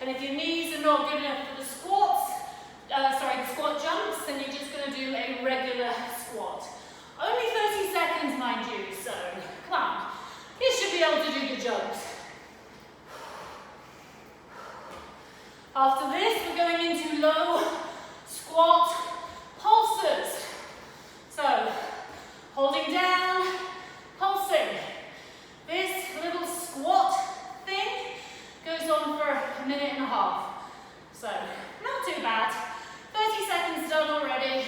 And if your knees are not good enough for the squats, the squat jumps, then you're just going to do a regular squat. Only 30 seconds, mind you, so come on. You should be able to do the jumps. After this, we're going into low squat pulses. So, holding down, pulsing. This little squat thing goes on for a minute and a half. So, not too bad. 30 seconds done already.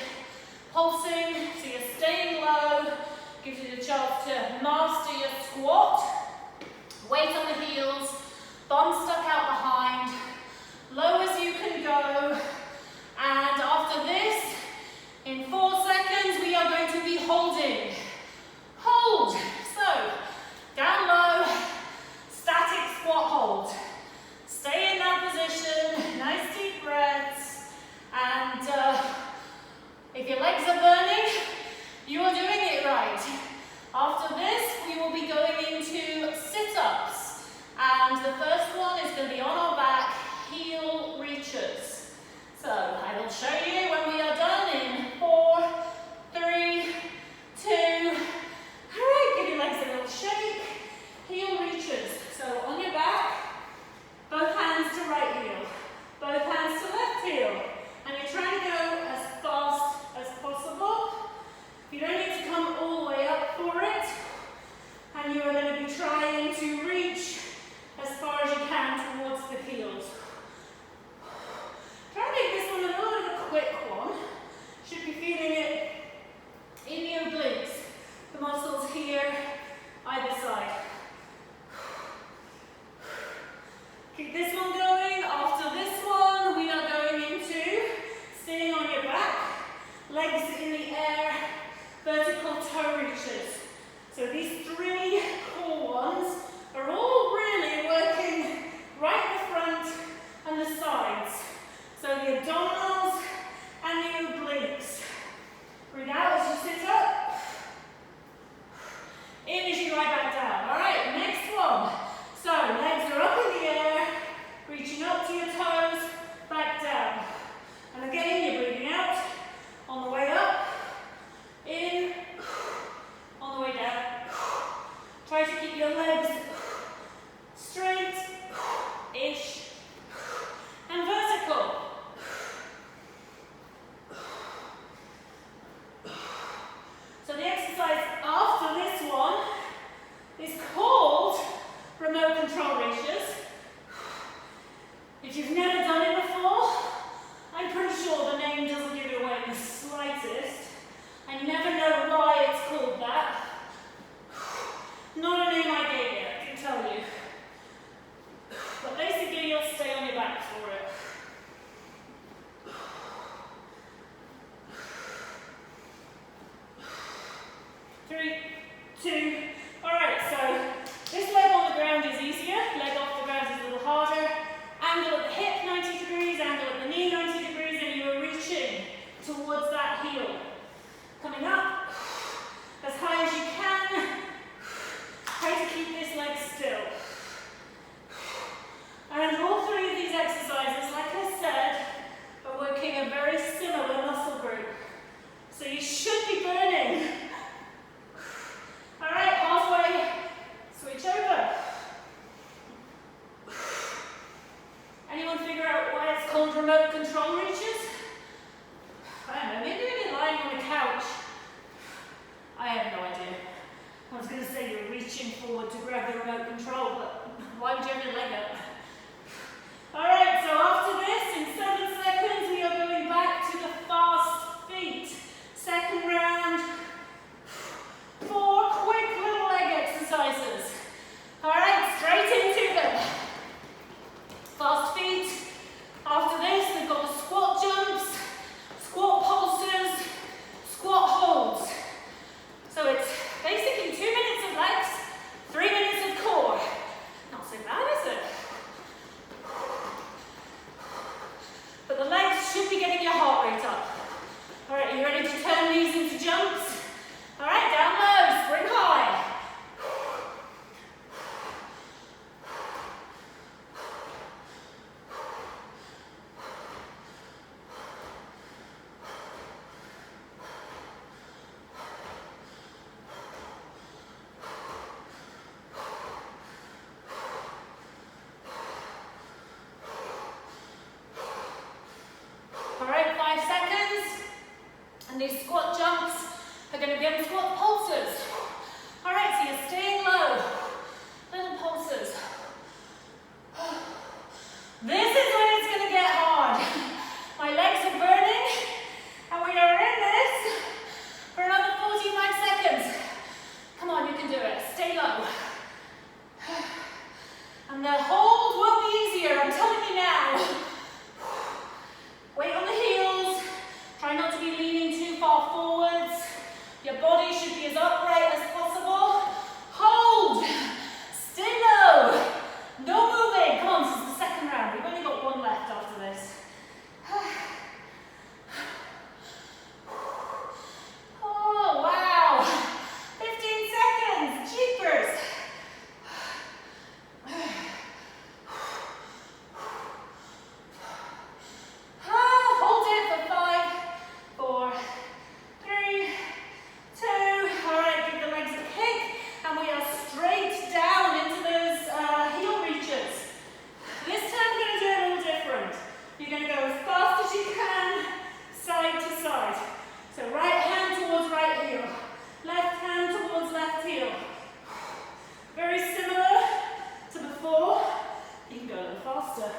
Pulsing, so you're staying low, gives you the chance to master your squat. Weight on the heels, bum stuck out behind, low as you can go. And after this, in 4 seconds, we are going to be holding. Hold. So, down low, static squat hold. Stay in that position, nice deep breaths. And if your legs are burning, you are doing it right. After this, we will be going into sit-ups. And the first one is going to be on our back, heel reaches. So I will show you when we are done in 4, 3, 2. All right, give your legs a little shake. Heel reaches. So on your back, both hands to right heel, both hands to left heel. And you're trying to go as fast as possible. You don't need to come all the way up for it. And you are going to be trying to reach as far as you can towards the heels. Try to make this one a little bit of a quick one. Should be feeling it in your obliques. The muscles here, either side. Keep this one going. After this one, we are going into staying on your back, legs in the air, vertical toe reaches. So these 3 core ones are all really working right the front and the sides. So the abdominals and the obliques. Breathe out as you sit up. In as you lie back down. All right, next one. So legs are up in the air, reaching up to your toes, back down. And again, you're breathing out on the way up, in, on the way down. Try to keep your legs straight-ish and vertical. So the exercise after this one is called remote control ratios. If you've never done it before, I'm pretty sure the name doesn't give it away in the slightest. I never know why it's called that. Not a name I gave it, I can tell you. But basically you'll stay on your back for it. Three, two. Alright, so this leg on the ground is easier. Leg off the ground is a little harder. Angle at the hip 90 degrees, angle at the knee 90 degrees, and you are reaching towards that heel. Coming up as high as you can. Try to keep this leg still. And all 3 of these exercises, like I said, are working a very similar muscle group. So you should be burning. All right, halfway, switch over. Anyone figure out why it's called remote control reaches? I don't know, maybe when you're lying on the couch. I have no idea. I was going to say you're reaching forward to grab the remote control, but why would you have your leg up? Alright, so after this, in 7 seconds, we are going back to the fast feet. Second round. 4 quick little leg exercises. Alright, straight into them. Fast feet. After this, we've got the squat jumps, squat pulses, squat holds. So it's basically 2 minutes of legs, 3 minutes of core. And the hold won't be easier, I'm telling you now. Weight on the heels. Try not to be leaning too far forwards. Your body should be as upright as possible. Hold. Stay low. No moving. Come on, this is the second round. We've only got one left after this. Oh, wow. 15 seconds. Jeepers. Hold it for 5, 4, 3, 2. All right, give the legs a kick, and we are straight down into those heel reaches. This time we're going to do it a little different. You're going to go as fast as you can, side to side. So right hand towards right heel, left hand towards left heel. Very similar to before. You can go a little faster.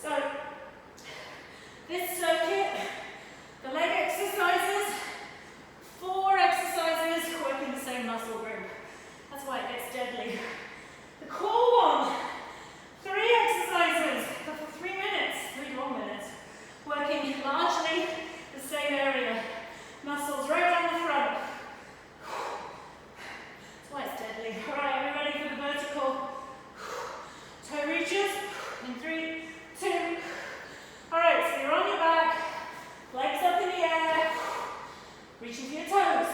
So, this circuit, the leg exercises, 4 exercises working the same muscle group. That's why it gets deadly. The core one, 3 exercises for 3 minutes, 3 long minutes, working largely the same area. Muscles right down the front. That's why it's deadly. All right, are we ready for the vertical toe reaches? In 3, 2. All right, so you're on your back, legs up in the air, reaching for your toes.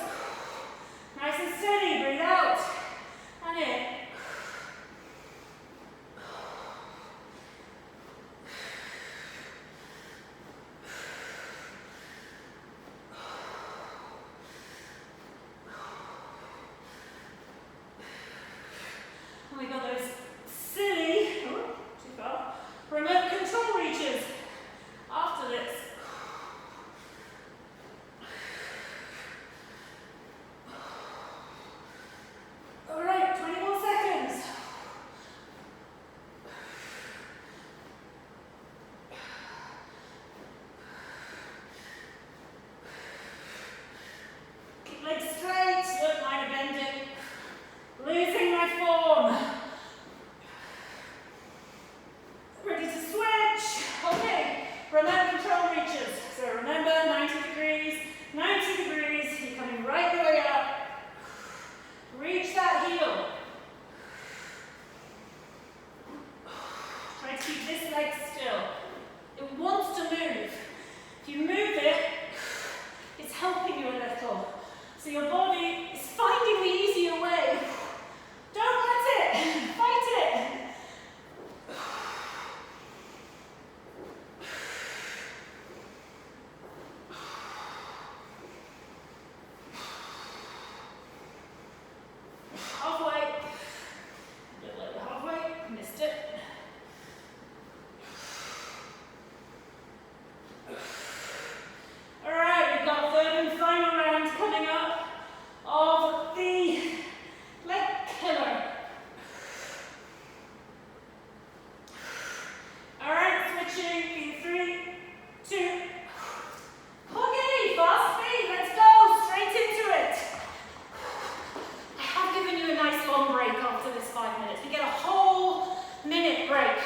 Nice and steady, breathe out, and in. And we got those silly, too far, remote control reaches after this. All right, 20 more seconds. Keep legs straight, don't mind bending. Losing my form. Ready to switch. Okay, remote control reaches. So remember, 90 degrees, you're coming right the way up. Reach that heel. Try to keep this leg still. It wants to move. If you move it, it's helping you a little. So your body is finding the easier way. Don't let it. Fight it. Halfway. A little over halfway. Missed it. All right, we've got third and final round coming up of the leg killer. All right, switching in 3, 2. Okay, fast speed. Let's go straight into it. I have given you a nice long break after this 5 minutes. We get a whole minute break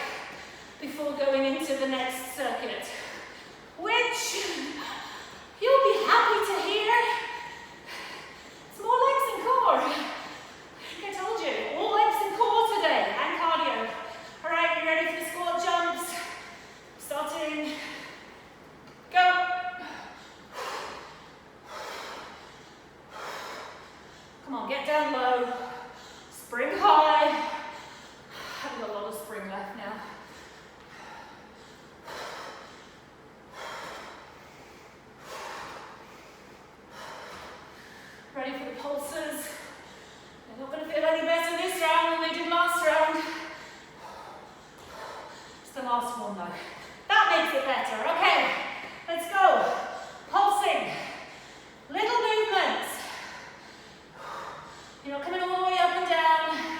before going into the next circuit, which you'll be happy to hear. It's more legs and core. I think I told you, all legs and core today, and cardio. All right, you ready for the squat jumps? Starting. Go. Come on, get down low. Spring high. I've got a lot of spring left now. Ready for the pulses. They're not going to feel any better this round than they did last round. It's the last one though. That makes it better. Okay, let's go. Pulsing. Little movements. You're not coming all the way up and down.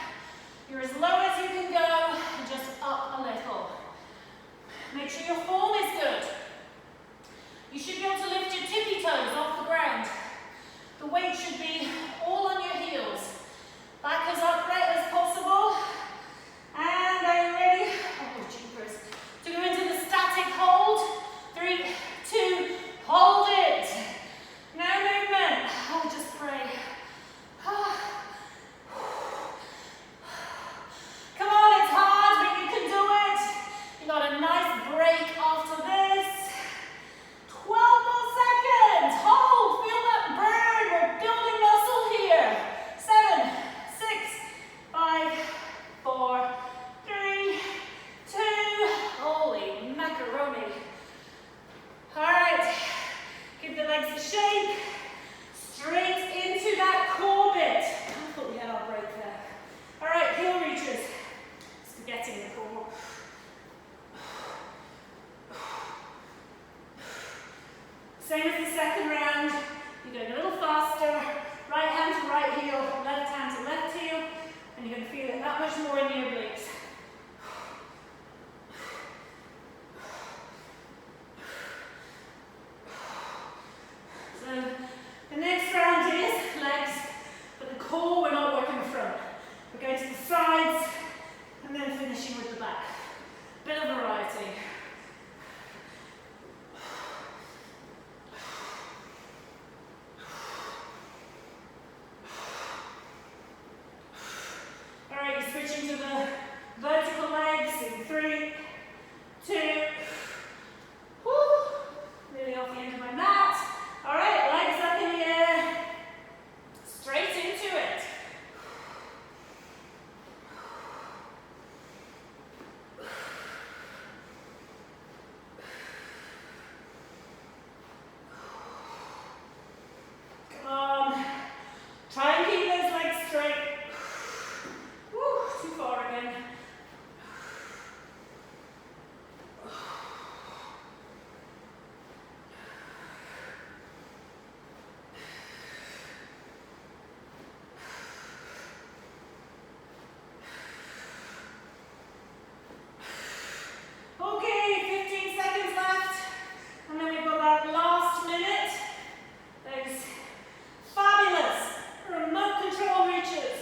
the second round, you're going a little faster. Right hand to right heel, left hand to left heel, and you're going to feel it that much more in your obliques. So the next round is legs, but the core we're not working the front. We're going to the sides and then finishing with the back. Bit of variety. Alright, you're switching to the vertical legs in 3, 2, whoo, nearly off the end of my mat. Alright, legs up in the air, straight into it. Come on, try and keep those legs straight. Woo, too far again. Okay, 15 seconds left, and then we've got that last minute. Those fabulous remote control reaches.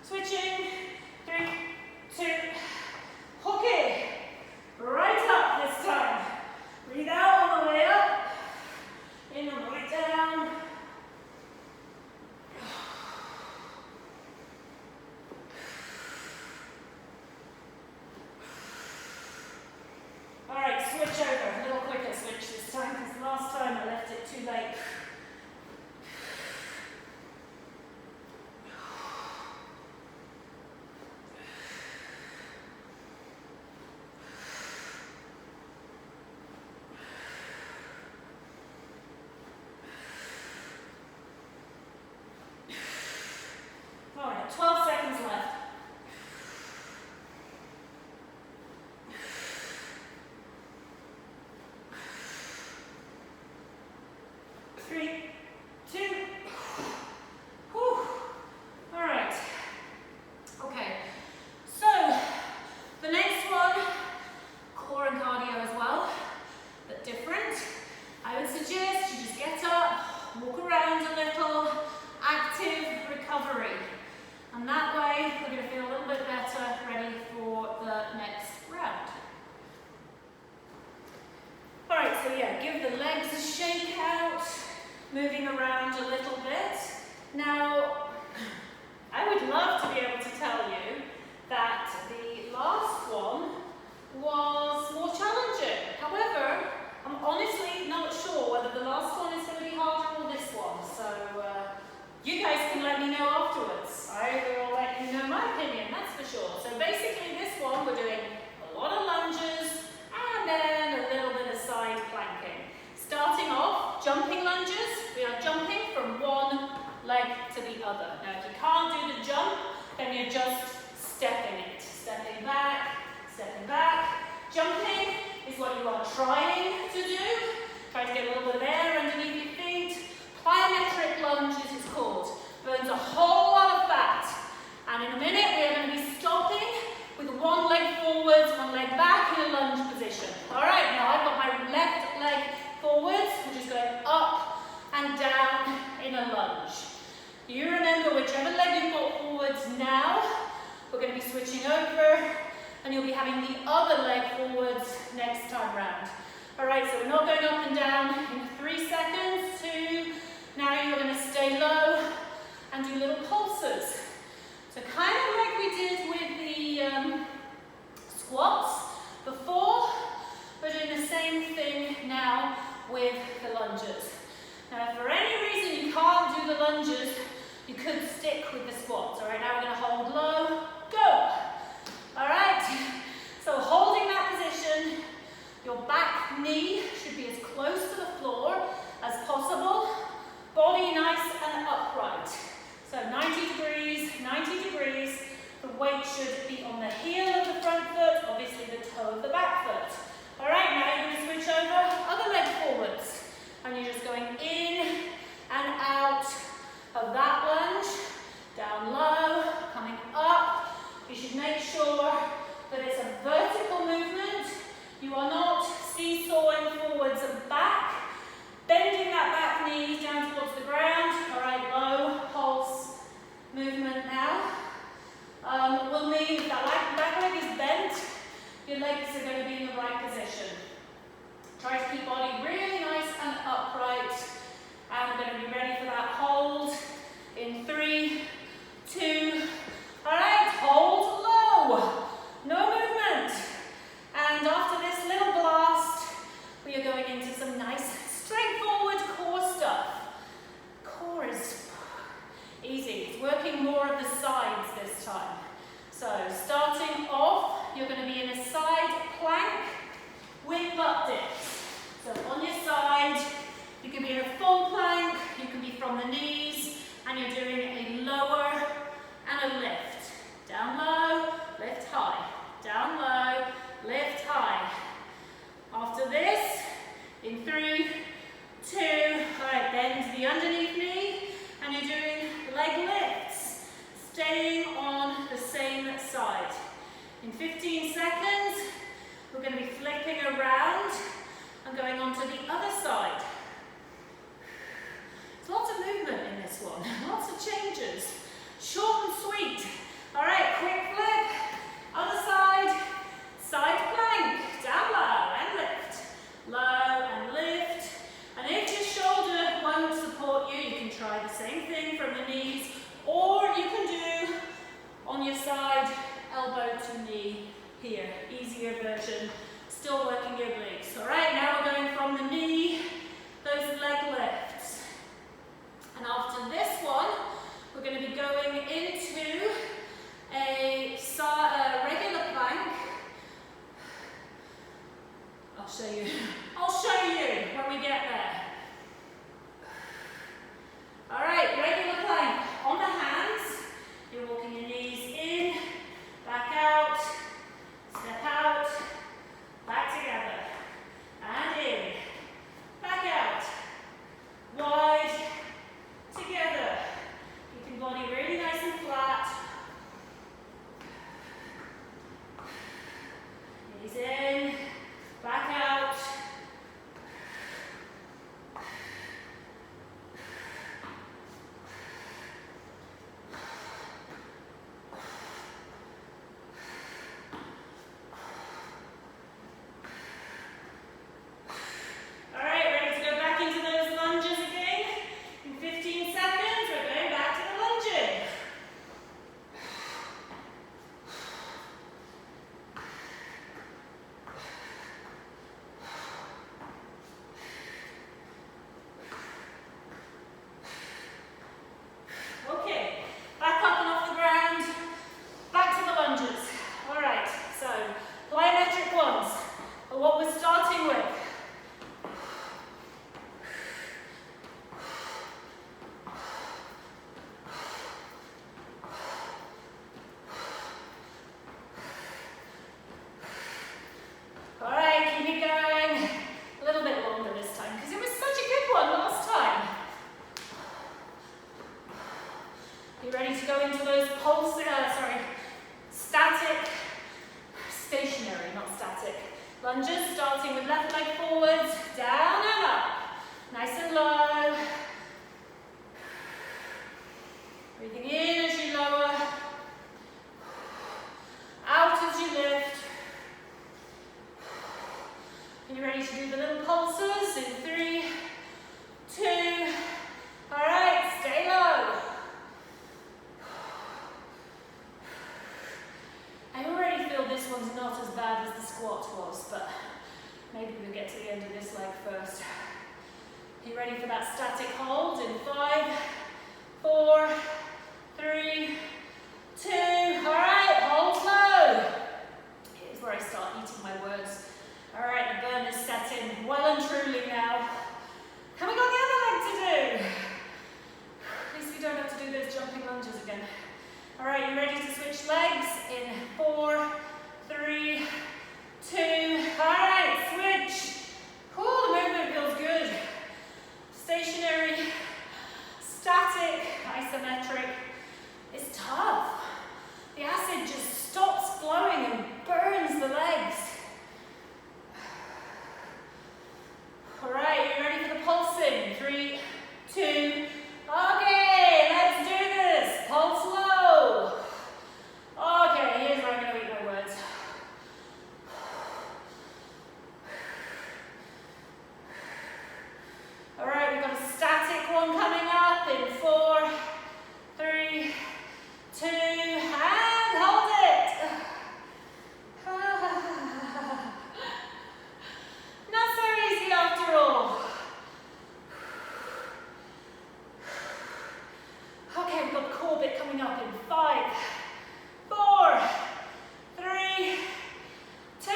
Switching, 3, 2, okay, right up this time. Breathe out on the way up, in on the way down. Alright, switch over, a little quicker switch this time, because last time I left it too late. Alright, 12 seconds left. 3, 2, whew. Alright. Okay, so the next one, core and cardio as well, but different. I would suggest you just get up, walk around a little, active recovery. And that way, we're going to feel a little bit better, ready for the next round. Alright, so yeah, give the legs a shake out, moving around a little bit. Now, I would love to be able to tell you that the last one was more challenging. However, I'm honestly not sure whether the last one is going to be harder or this one. So, you guys can let me know afterwards. I will let you know my opinion, that's for sure. So basically this one we're doing a lot of lunges and then a little bit of side planking. Starting off, jumping lunges. We are jumping from one leg to the other. Now if you can't do the jump, then you're just stepping it. Stepping back, stepping back. Jumping is what you are trying to do. Try to get a little bit of air underneath your feet. Plyometric lunge is it's called. Burns a whole lot of fat. And in a minute we are going to be stopping with one leg forwards, one leg back in a lunge position. Alright, now I've got my left leg forwards, which is going up and down in a lunge. You remember whichever leg you've got forwards now, we're going to be switching over and you'll be having the other leg forwards next time round. Alright, so we're not going up and down in 3 seconds, 2, now you're going to stay low and do little pulses. So kind of like we did with the squats before, we're doing the same thing now with the lunges. Now if for any reason you can't do the lunges, you could stick with the squats. Alright, now we're going to hold low, go. Alright, so holding that position, your back knee should be as close to the floor as possible. Body nice and upright. So 90 degrees, 90 weight should be on the heel of the front foot, obviously the toe of the back foot. All right, now you're going to switch over, other leg forwards. And you're just going in and out of that lunge, down low, coming up. You should make sure that it's a vertical movement. You are not seesawing forwards and back, bending that back knee down towards the ground. All right, low pulse movement now. Will mean if that back leg is bent, your legs are going to be in the right position. Try to keep body really nice and upright. And we're going to be ready for that hold in 3, 2, all right, hold low, no movement. And after this little blast, we are going into some nice straightforward core stuff. Core is easy, it's working more of the sides this time. So starting off, you're going to be in a side plank with butt dips. So on your side, you can be in a full plank, you can be from the knees, and you're doing a lower and a lift. Down low, lift high. Down low, lift high. After this, in 3, 2, all right, bend the underneath knee, and you're doing leg lifts, staying on the same side. In 15 seconds, we're going to be flipping around and going on to the other side. There's lots of movement in this one, lots of changes. Short and sweet. All right, quick flip, other side, side plank, down low and lift, low and lift. And if your shoulder won't support you, you can try the same thing from the knees, or you can do on your side, elbow to knee here, easier version, still working your obliques. All right, now we're going from the knee, those leg lifts. And after this one, we're going to be going into a regular plank. I'll show you when we get there. All right, regular plank on the hands. You're walking your knees in, back out, step out, back together, and in, back out, wide, together. Keeping body really nice and flat. Knees in, back out. Ready to go into those stationary, not static, lunges, starting with left leg forwards, down and up, nice and low. Breathing in as you lower, out as you lift. Are you ready to do the little pulses in 3, 2, all right, stay low. I already feel this one's not as bad as the squat was, but maybe we'll get to the end of this leg first. Are you ready for that static hold in 5, 4, 3, 2, all right, hold low. Here's where I start eating my words. All right, the burn is set in well and truly now. Have we got the other leg to do? At least we don't have to do those jumping lunges again. All right, you ready to switch switch legs in 4, 3, 2. All right, switch. Cool, the movement feels good. Stationary, static, isometric. It's tough. The acid just stops flowing and burns the legs. All right, you ready for the pulsing? 3, 2. Okay, let's do this. Pulse low. Okay, here's where I'm going to eat my words. All right, we've got a static one coming up in 4, 3, 2, and hold it. Not so easy after all. Okay, we've got the core bit coming up in 5, 4, 3, 2.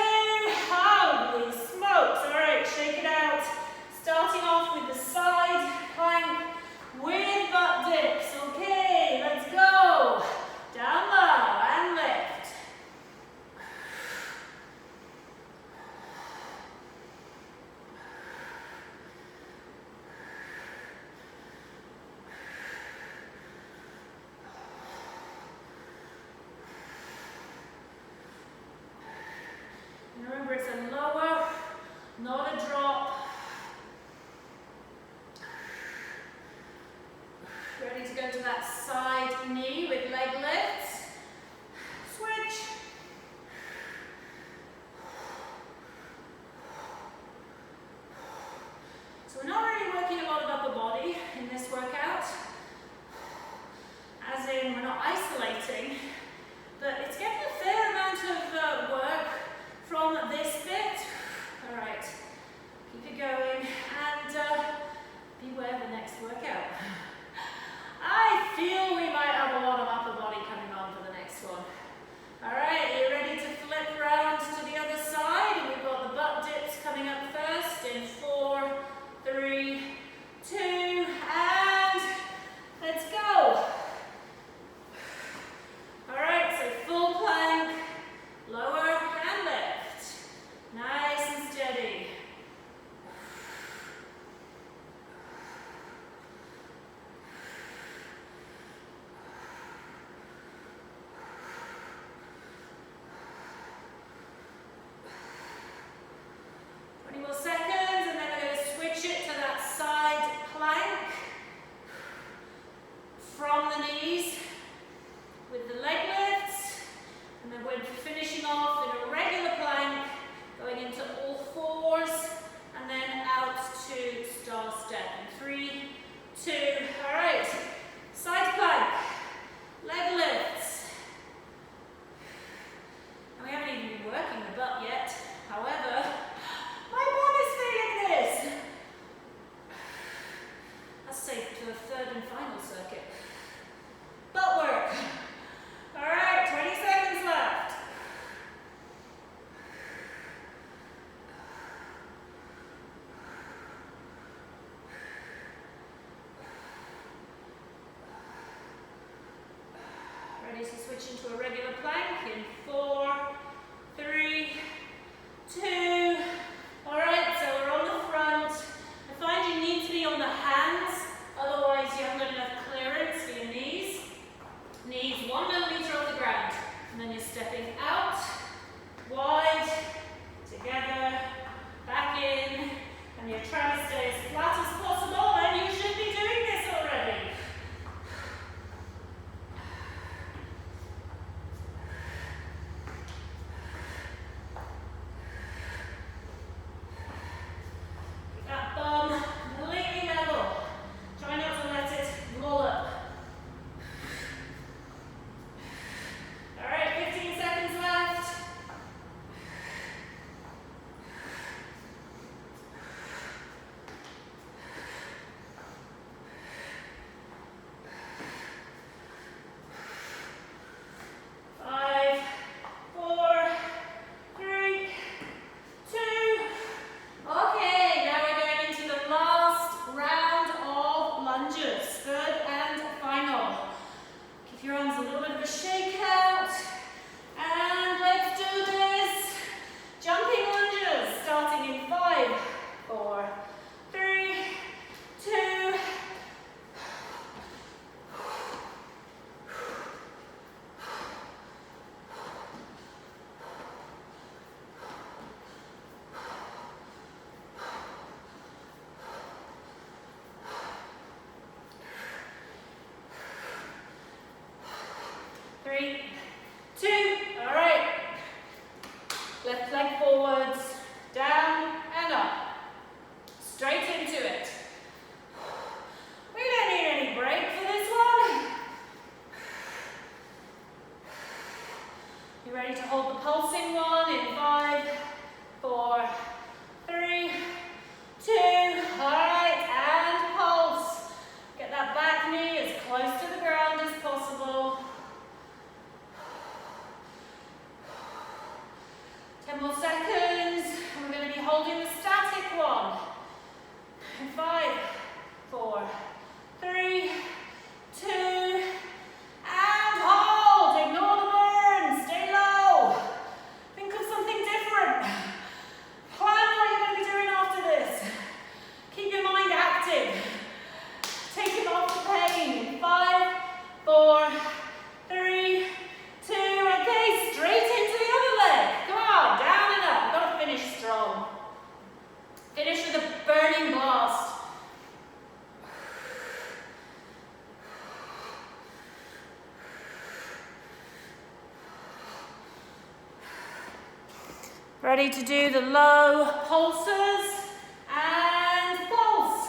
Holy smokes. All right, shake it out. Starting off with the side plank with butt dips. Okay, let's go. Down low and lift. And remember, it's a lower, not a drop. Ready to go to that side knee with leg lifts. Switch. So we're not really working a lot of upper body in this workout. As in, we're not isolating, but it's getting a fair amount of work from this bit. All right, keep it going and beware the next workout. I feel we might have a lot of upper body coming on for the next one. All right, are you ready to flip around to the other side? And we've got the butt dips coming up first in 4, 3, 2, and let's go. All right, so full plank, lower and lift. Nice and steady. Ready to switch into a regular plank in 4, 3, 2. All right, so we're on the front. I find you need to be on the hands, otherwise you haven't got enough clearance for your knees. Knees 1 millimeter off the ground, and then you're stepping out, wide, together, back in, and you're trying to stay as flat as possible, and you should be doing this already. ready to hold the pulsing one in 5, 4, 3, 2, all right, and pulse. Get that back knee as close to the ground as possible. 10 more seconds. We're going to be holding the static one. In 5, 4, 3, 2, and hold. Ignore the burn. Stay low. Think of something different. Plan what you're going to be doing after this. Keep your mind active. Take it off the pain. 5, 4, 3, 2, okay, straight into the other leg. Come on, down and up. We've got to finish strong. Finish with a burning blast. Ready to do the low pulses and pulse.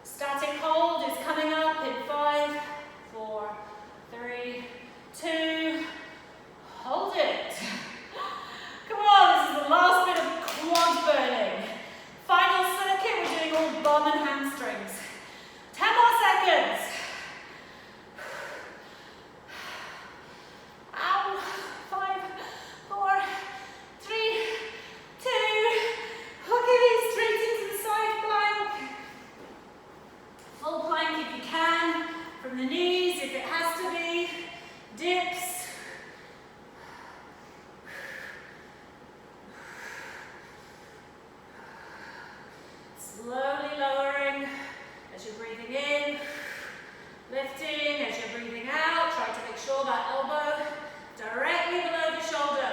Static hold is coming up in 5, 4, 3, 2, hold it. Come on, this is the last bit of quad burning. Final circuit, we're doing all bum and hamstrings. 10 more seconds. Ow. 5, 4, 3, 2. Okay, straight into the side plank. Full plank if you can. From the knees, if it has to be. Dips. Slowly lowering as you're breathing in, lifting as you're breathing out. Try to make sure that elbow directly below the shoulder.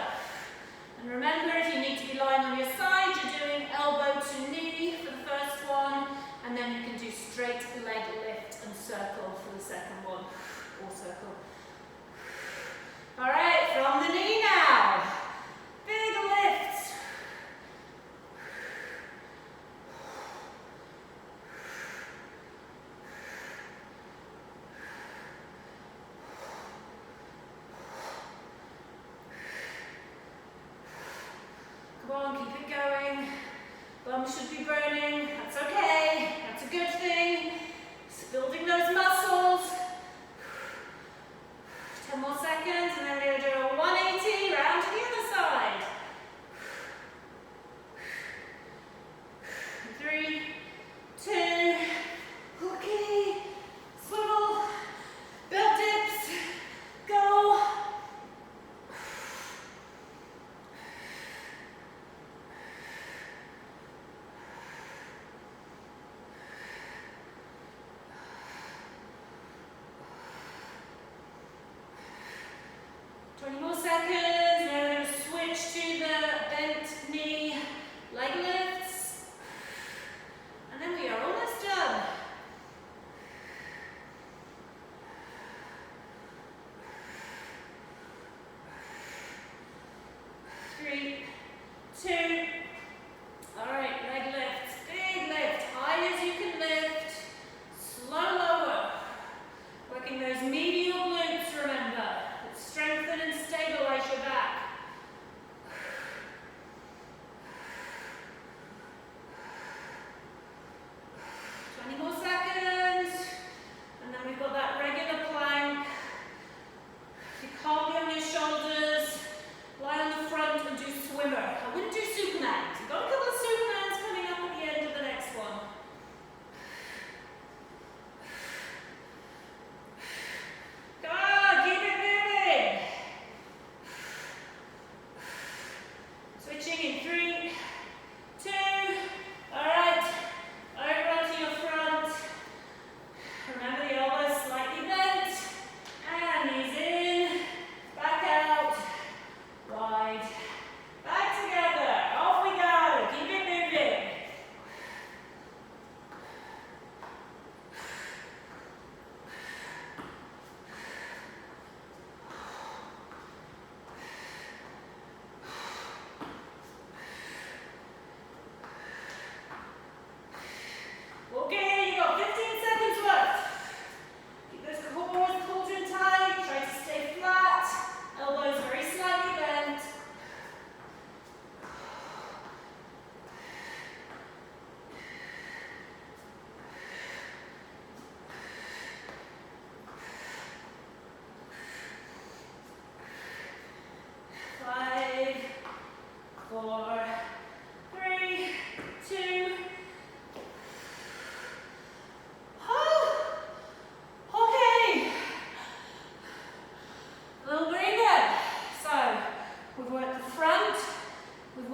And remember, if you need to be lying on your side, you're doing elbow to knee for the first one, and then you can do straight leg lift and circle for the second one, or circle. All right, from the knee now. Big lift. Come on, keep it going. Bum should be burning. That's okay. That's a good thing. Just building those muscles. 10 more seconds, and then we're going to do a 180 round to the other side. 3, 2, okay. Swivel. Belt dips. Go. More seconds, and we're going to switch to the bent knee leg lifts, and then we are almost done. Three, 2, all right, leg lifts, big lift, high as you can lift, slow lower, working those medial glutes, remember. Strengthen and stabilize your back.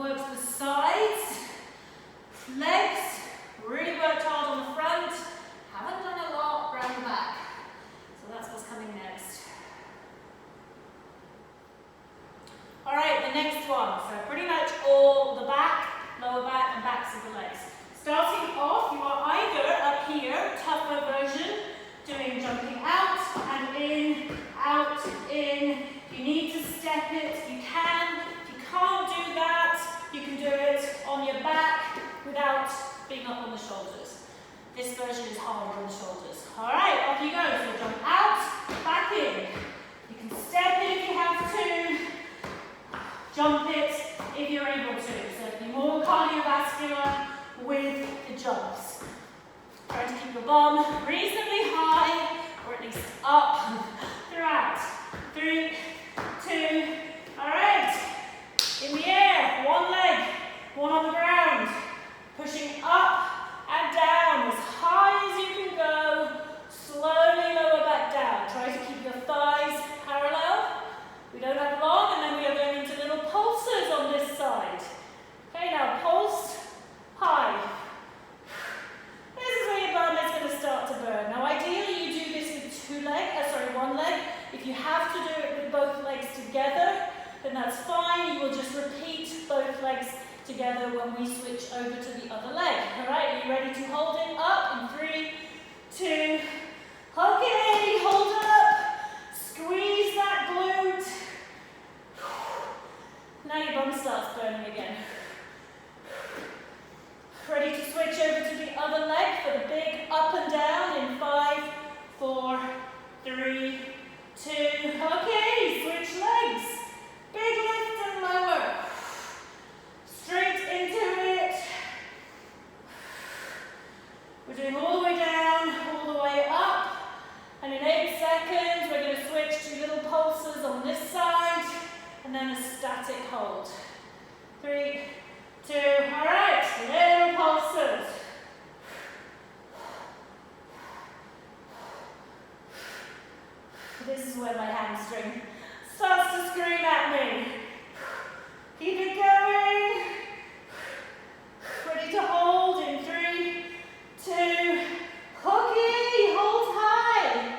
work to the sides, legs, really worked hard on the front, haven't done a lot around the back. So that's what's coming next. All right, the next one. So pretty much all the back, lower back and backs of the legs. Starting off, you are either up here, tougher version, doing jumping out and in, out, in. If you need to step it, you can. If you can't do that, you can do it on your back without being up on the shoulders. This version is hard on the shoulders. All right, off you go. So jump out, back in. You can step it if you have to. Jump it if you're able to. So be more cardiovascular with the jumps. Try to keep your bum reasonably high, or at least up throughout. 3, 2, all right. In the air, one leg, one on the ground. Pushing up and down as high as you can go. Slowly lower back down. Try to keep your thighs parallel. We don't have long, and then we are going into little pulses on this side. Okay, now pulse, high. This is where your bum is going to start to burn. Now ideally you do this with one leg. If you have to do it with both legs together, then that's fine. You will just repeat both legs together when we switch over to the other leg. All right, are you ready to hold it up? In 3, 2, okay, hold up. Squeeze that glute. Now your bum starts burning again. Ready to switch over to the other leg for the big up and down in 5, 4, 3, 2. Okay, switch legs. Big lift and lower. Straight into it. We're doing all the way down, all the way up. And in 8 seconds, we're going to switch to little pulses on this side. And then a static hold. 3, 2, all right, little pulses. This is where my hamstring starts to scream at me. Keep it going. Ready to hold in 3, 2, okay, hold high.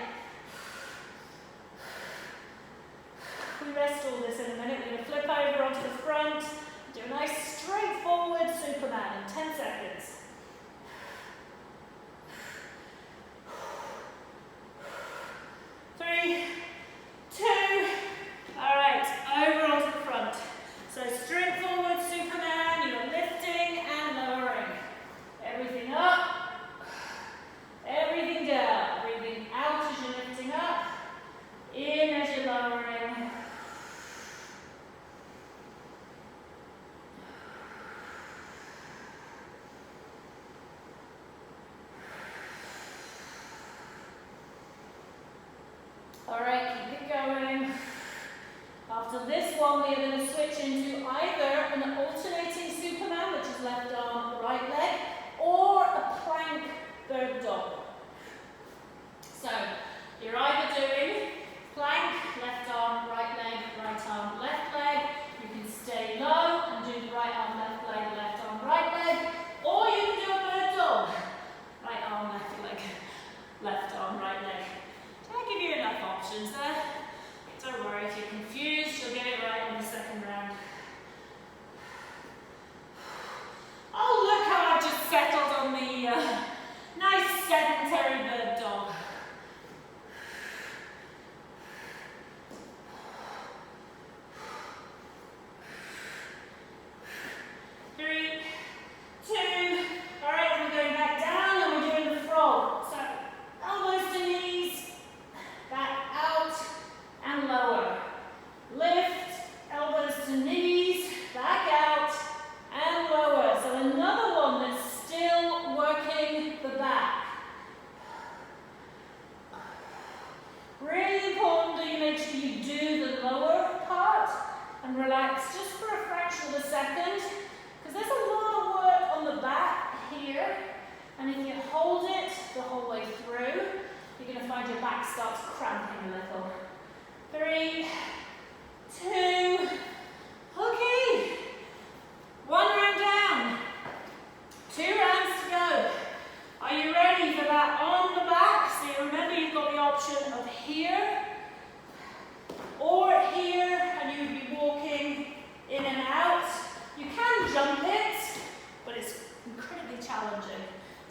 We rest all this in a minute. We're going to flip over onto the front. Do a nice straightforward Superman in 10 seconds. Three, 2, all right, over onto the front. So straightforward Superman, you're lifting and lowering. Everything up, everything down. Breathing out as you're lifting up, in as you're lowering. All right, keep it going. After this one, we are going to switch into either an alternating Superman, which is left arm, right leg, or a plank bird dog. So, you're either doing plank, left arm, right arm, left leg. You can stay low and do the right arm, left arm, right leg, or you can do a bird dog. Right arm, left leg, left arm, right leg. I'll give you enough options there. Don't worry if you're confused, you'll get it right in the second round.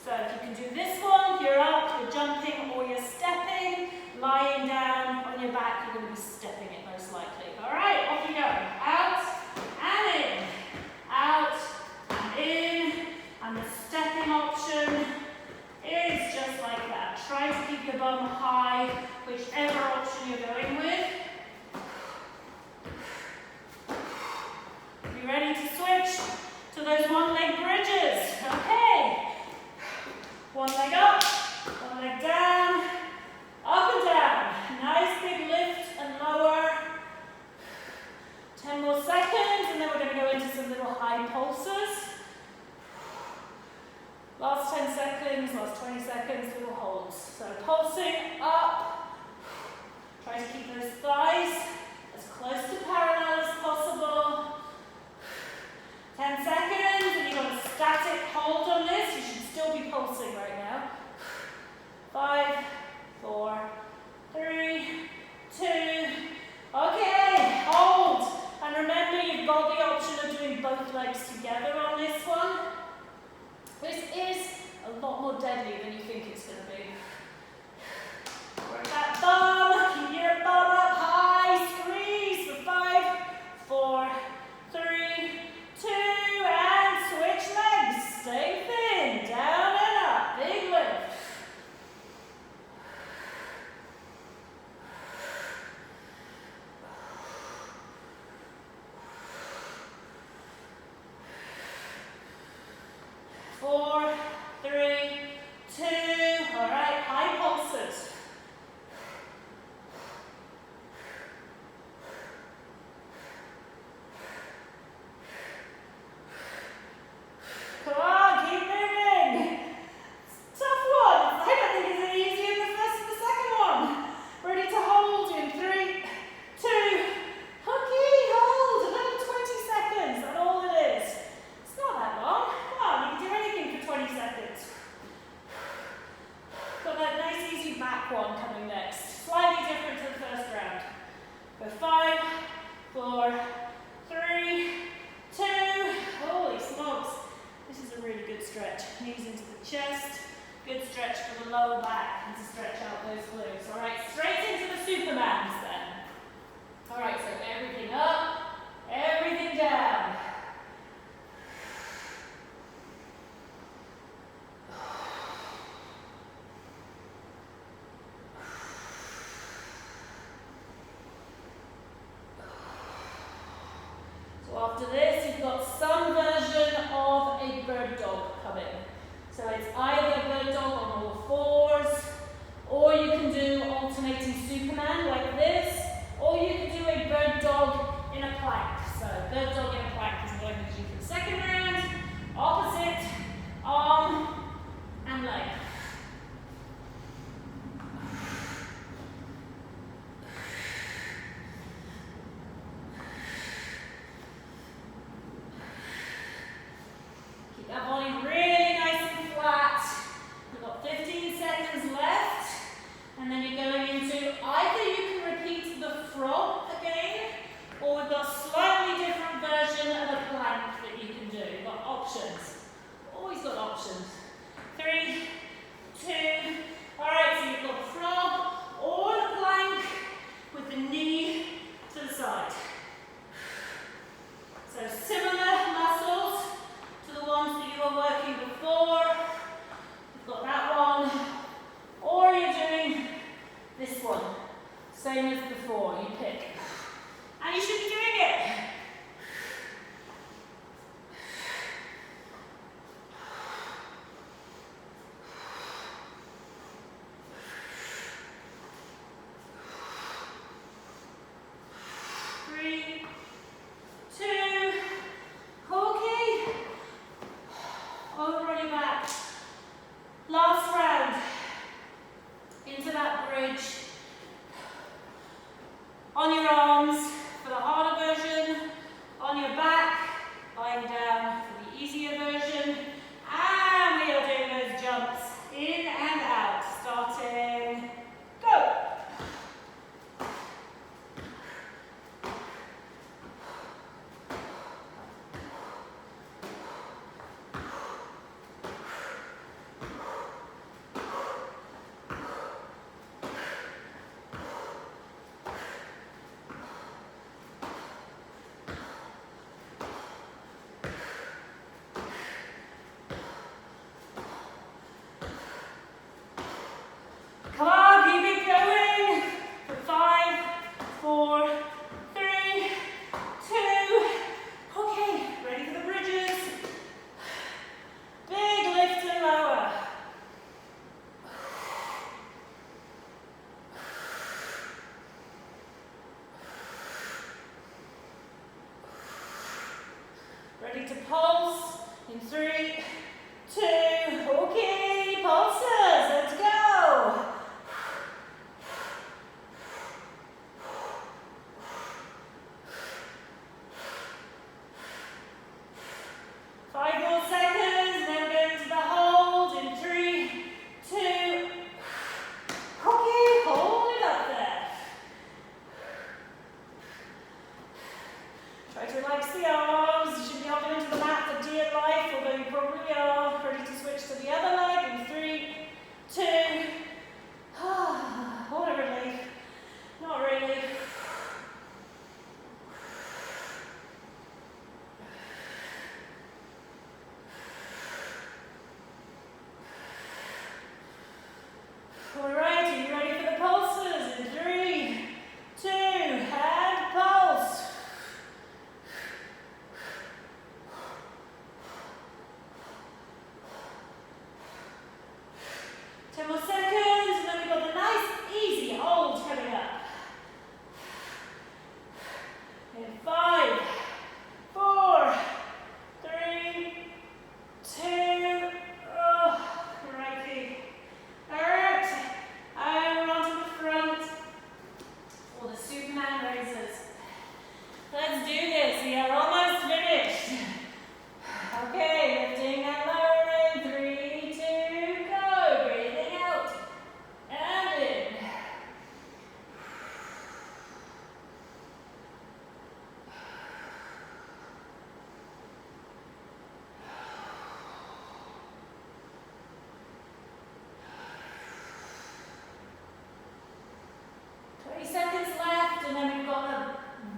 So if you can do this one, you're up, you're jumping or you're stepping. Lying down on your back, you're going to be stepping it most likely. All right, off you go. Out and in. Out and in. And the stepping option is just like that. Try to keep your bum high, whichever option you're going with. Be ready to switch to those one-leg bridges. Okay. One leg up, one leg down, up and down. Nice big lift and lower. 10 more seconds, and then we're going to go into some little high pulses. Last 10 seconds, last 20 seconds, little holds. So pulsing up. Try to keep those thighs as close to parallel as possible. 10 seconds, and you've got a static hold on this. You should still be pulsing right now. 5, 4, 3, 2. Okay, hold. And remember, you've got the option of doing both legs together on this one. This is a lot more deadly than you think it's going to be. Work that bum, keep your bum up high, squeeze for 5, 4, 3, 2, and switch legs. Stay thin, down and up, big lift. Four, 3, 2, all right, high pulses. Come on, keep moving. Tough one. I don't think it's any easier than the first and the second one. Ready to hold in 3, 2, okay, hold. Another 20 seconds. That's all it is. It's not that long. Come on, you can do anything for 20 seconds. Got that nice easy back one coming next. Slightly different to the first round. Go 5, 4, 3, 2. Holy smokes. This is a really good stretch. Knees into the chest. Good stretch for the lower back and to stretch out those glutes. All right, straight into the Supermans then. All right, so everything up, everything down. So after this, you've got some version of a bird dog coming. So it's either bird dog on all fours, or you can do alternating Superman like this, or you can do a bird dog in a plank. So bird dog in a plank is what I'm going to do for the second round. Opposite arm and leg. In 3, 2, okay, pulses, let's go. 5 more seconds, then we're going to the hold in 3, 2, okay, hold it up there. Try to relax the arms, you should be holding into the mat for dear life, although you probably are. Ready to switch to the other leg in 3, 2, what a relief, not really. Alright, are you ready for the pulses? In 3, 2, and pulse. 10 more seconds, and then we've got the nice, easy hold coming up. In 5, 4, 3, 2, crikey. Alright, and onto the front for the Superman raises. Let's do this, we are almost finished. Okay, lifting and lowering, 3, 2, go. Breathing out and in. Seconds left, and then we've got a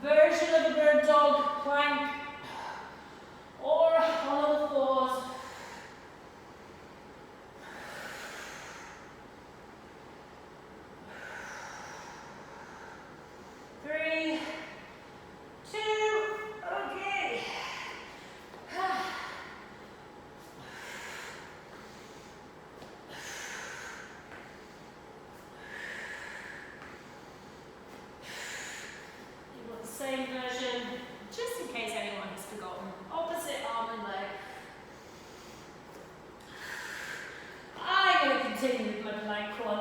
version of a bird dog plank or on all fours. Three, 2, okay. Same version, just in case anyone has forgotten. Opposite arm and leg. I'm going to continue with my plank one.